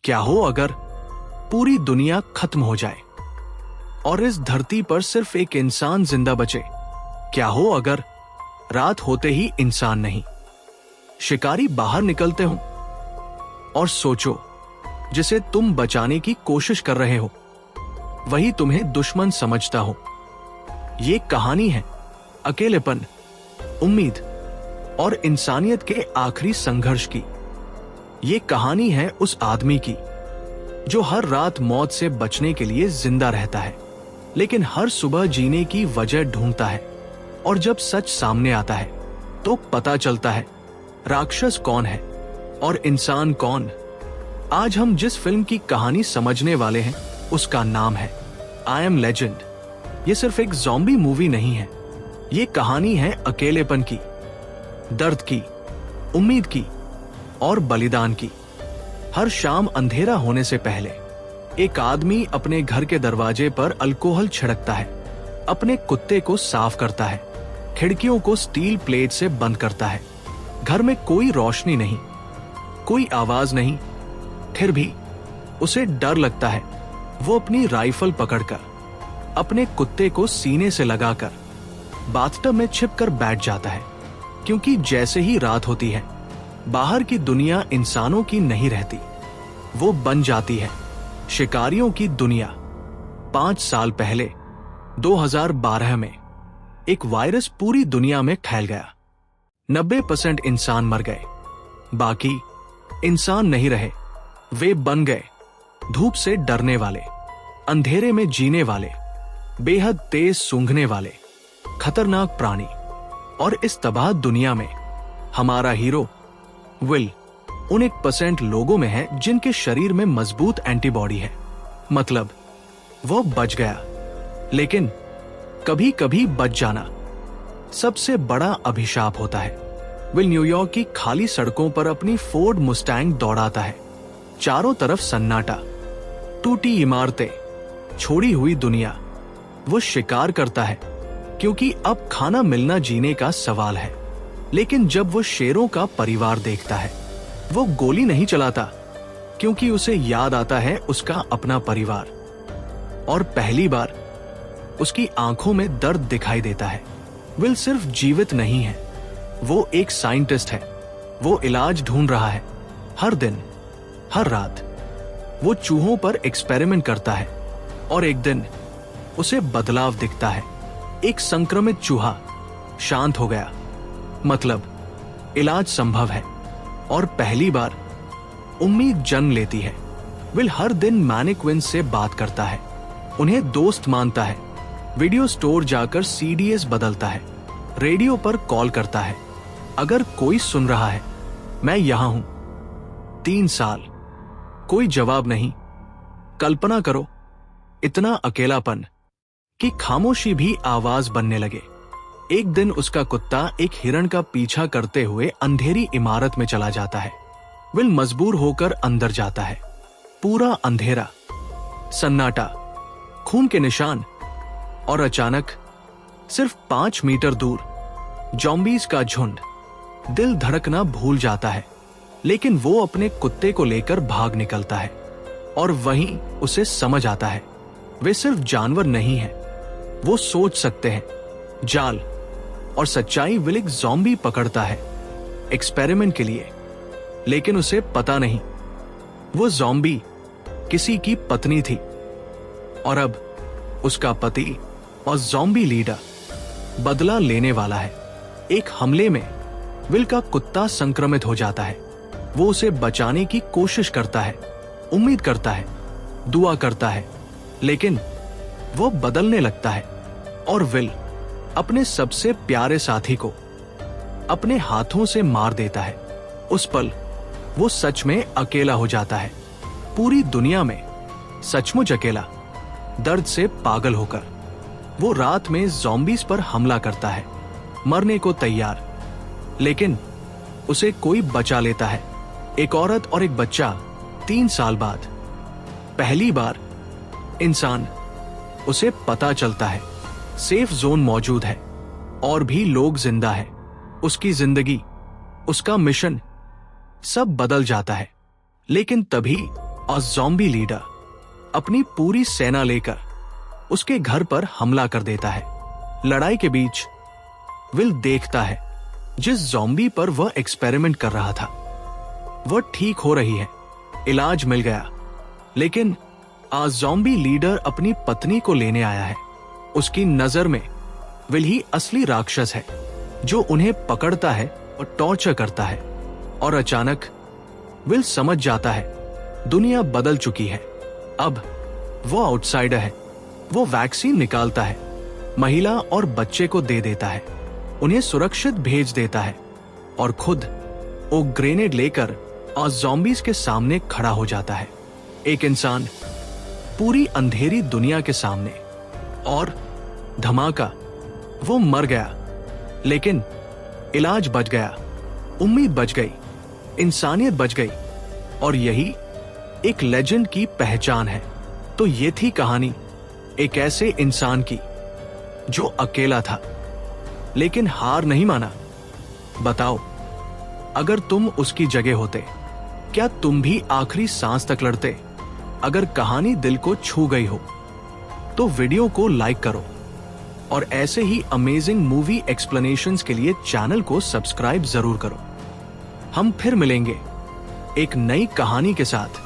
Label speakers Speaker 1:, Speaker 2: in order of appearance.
Speaker 1: क्या हो अगर पूरी दुनिया खत्म हो जाए और इस धरती पर सिर्फ एक इंसान जिंदा बचे? क्या हो अगर रात होते ही इंसान नहीं, शिकारी बाहर निकलते हो और सोचो, जिसे तुम बचाने की कोशिश कर रहे हो वही तुम्हें दुश्मन समझता हो। ये कहानी है अकेलेपन, उम्मीद और इंसानियत के आखिरी संघर्ष की। ये कहानी है उस आदमी की जो हर रात मौत से बचने के लिए जिंदा रहता है, लेकिन हर सुबह जीने की वजह ढूंढता है। और जब सच सामने आता है तो पता चलता है राक्षस कौन है और इंसान कौन। आज हम जिस फिल्म की कहानी समझने वाले हैं उसका नाम है आई एम लेजेंड। ये सिर्फ एक ज़ॉम्बी मूवी नहीं है, ये कहानी है अकेलेपन की, दर्द की, उम्मीद की और बलिदान की। हर शाम अंधेरा होने से पहले एक आदमी अपने घर के दरवाजे पर अल्कोहल छिड़कता है, अपने कुत्ते को साफ करता है, खिड़कियों को स्टील प्लेट से बंद करता है। घर में कोई रोशनी नहीं, कोई आवाज नहीं, फिर भी उसे डर लगता है। वो अपनी राइफल पकड़कर अपने कुत्ते को सीने से लगाकर बाथटब में छिपकर बैठ जाता है, क्योंकि जैसे ही रात होती है बाहर की दुनिया इंसानों की नहीं रहती, वो बन जाती है शिकारियों की दुनिया। 5 साल पहले 2012 में एक वायरस पूरी दुनिया में फैल गया। 90% इंसान मर गए, बाकी इंसान नहीं रहे। वे बन गए धूप से डरने वाले, अंधेरे में जीने वाले, बेहद तेज सूंघने वाले खतरनाक प्राणी। और इस तबाह दुनिया में हमारा हीरो विल उन 1% लोगों में है जिनके शरीर में मजबूत एंटीबॉडी है। मतलब वो बच गया, लेकिन कभी कभी बच जाना सबसे बड़ा अभिशाप होता है। विल न्यूयॉर्क की खाली सड़कों पर अपनी फोर्ड मुस्टैंग दौड़ाता है। चारों तरफ सन्नाटा, टूटी इमारतें, छोड़ी हुई दुनिया। वो शिकार करता है क्योंकि अब खाना मिलना जीने का सवाल है। लेकिन जब वो शेरों का परिवार देखता है, वो गोली नहीं चलाता क्योंकि उसे याद आता है उसका अपना परिवार। और पहली बार उसकी आंखों में दर्द दिखाई देता है। विल सिर्फ जीवित नहीं है, वो एक साइंटिस्ट है। वो इलाज ढूंढ रहा है। हर दिन, हर रात वो चूहों पर एक्सपेरिमेंट करता है और एक दिन उसे बदलाव दिखता है। एक संक्रमित चूहा शांत हो गया, मतलब इलाज संभव है। और पहली बार उम्मीद जन्म लेती है। विल हर दिन मैनिक्विन से बात करता है, उन्हें दोस्त मानता है, वीडियो स्टोर जाकर सीडीएस बदलता है, रेडियो पर कॉल करता है, अगर कोई सुन रहा है मैं यहां हूं। 3 साल, कोई जवाब नहीं। कल्पना करो इतना अकेलापन कि खामोशी भी आवाज बनने लगे। एक दिन उसका कुत्ता एक हिरण का पीछा करते हुए अंधेरी इमारत में चला जाता है। विल मजबूर होकर अंदर जाता है। पूरा अंधेरा, सन्नाटा, खून के निशान, और अचानक सिर्फ 5 मीटर दूर ज़ॉम्बीज़ का झुंड। दिल धड़कना भूल जाता है, लेकिन वो अपने कुत्ते को लेकर भाग निकलता है। और वहीं उसे समझ आता है वे सिर्फ जानवर नहीं हैं, वो सोच सकते हैं। जाल और सच्चाई। विल एक ज़ॉम्बी पकड़ता है एक्सपेरिमेंट के लिए, लेकिन उसे पता नहीं वो ज़ॉम्बी किसी की पत्नी थी। और अब उसका पति और ज़ॉम्बी लीडर बदला लेने वाला है। एक हमले में विल का कुत्ता संक्रमित हो जाता है। वो उसे बचाने की कोशिश करता है, उम्मीद करता है, दुआ करता है, लेकिन वो बदलने लगता है। और विल अपने सबसे प्यारे साथी को अपने हाथों से मार देता है। उस पल वो सच में अकेला हो जाता है, पूरी दुनिया में सचमुच अकेला। दर्द से पागल होकर वो रात में ज़ॉम्बीज़ पर हमला करता है, मरने को तैयार, लेकिन उसे कोई बचा लेता है। एक औरत और एक बच्चा। 3 साल बाद पहली बार इंसान, उसे पता चलता है सेफ जोन मौजूद है और भी लोग जिंदा है। उसकी जिंदगी, उसका मिशन, सब बदल जाता है। लेकिन तभी और ज़ॉम्बी लीडर अपनी पूरी सेना लेकर उसके घर पर हमला कर देता है। लड़ाई के बीच विल देखता है जिस ज़ॉम्बी पर वह एक्सपेरिमेंट कर रहा था वह ठीक हो रही है, इलाज मिल गया, लेकिन आज ज़ॉम्बी लीडर अपनी पत्नी को लेने आया है। उसकी नजर में विल ही असली राक्षस है जो उन्हें पकड़ता है और टॉर्चर करता है। और अचानक विल समझ जाता है दुनिया बदल चुकी है। अब वो आउटसाइडर है। वो वैक्सीन निकालता है, महिला और बच्चे को दे देता है, उन्हें सुरक्षित भेज देता है और खुद वो ग्रेनेड लेकर और ज़ॉम्बीज के सामने खड़ा हो जाता है। एक इंसान पूरी अंधेरी दुनिया के सामने, और धमाका, वो मर गया, लेकिन इलाज बच गया, उम्मीद बच गई, इंसानियत बच गई, और यही एक लेजेंड की पहचान है। तो ये थी कहानी एक ऐसे इंसान की जो अकेला था लेकिन हार नहीं माना। बताओ, अगर तुम उसकी जगह होते, क्या तुम भी आखिरी सांस तक लड़ते? अगर कहानी दिल को छू गई हो तो वीडियो को लाइक करो और ऐसे ही अमेजिंग मूवी एक्सप्लेनेशंस के लिए चैनल को सब्सक्राइब जरूर करो। हम फिर मिलेंगे एक नई कहानी के साथ।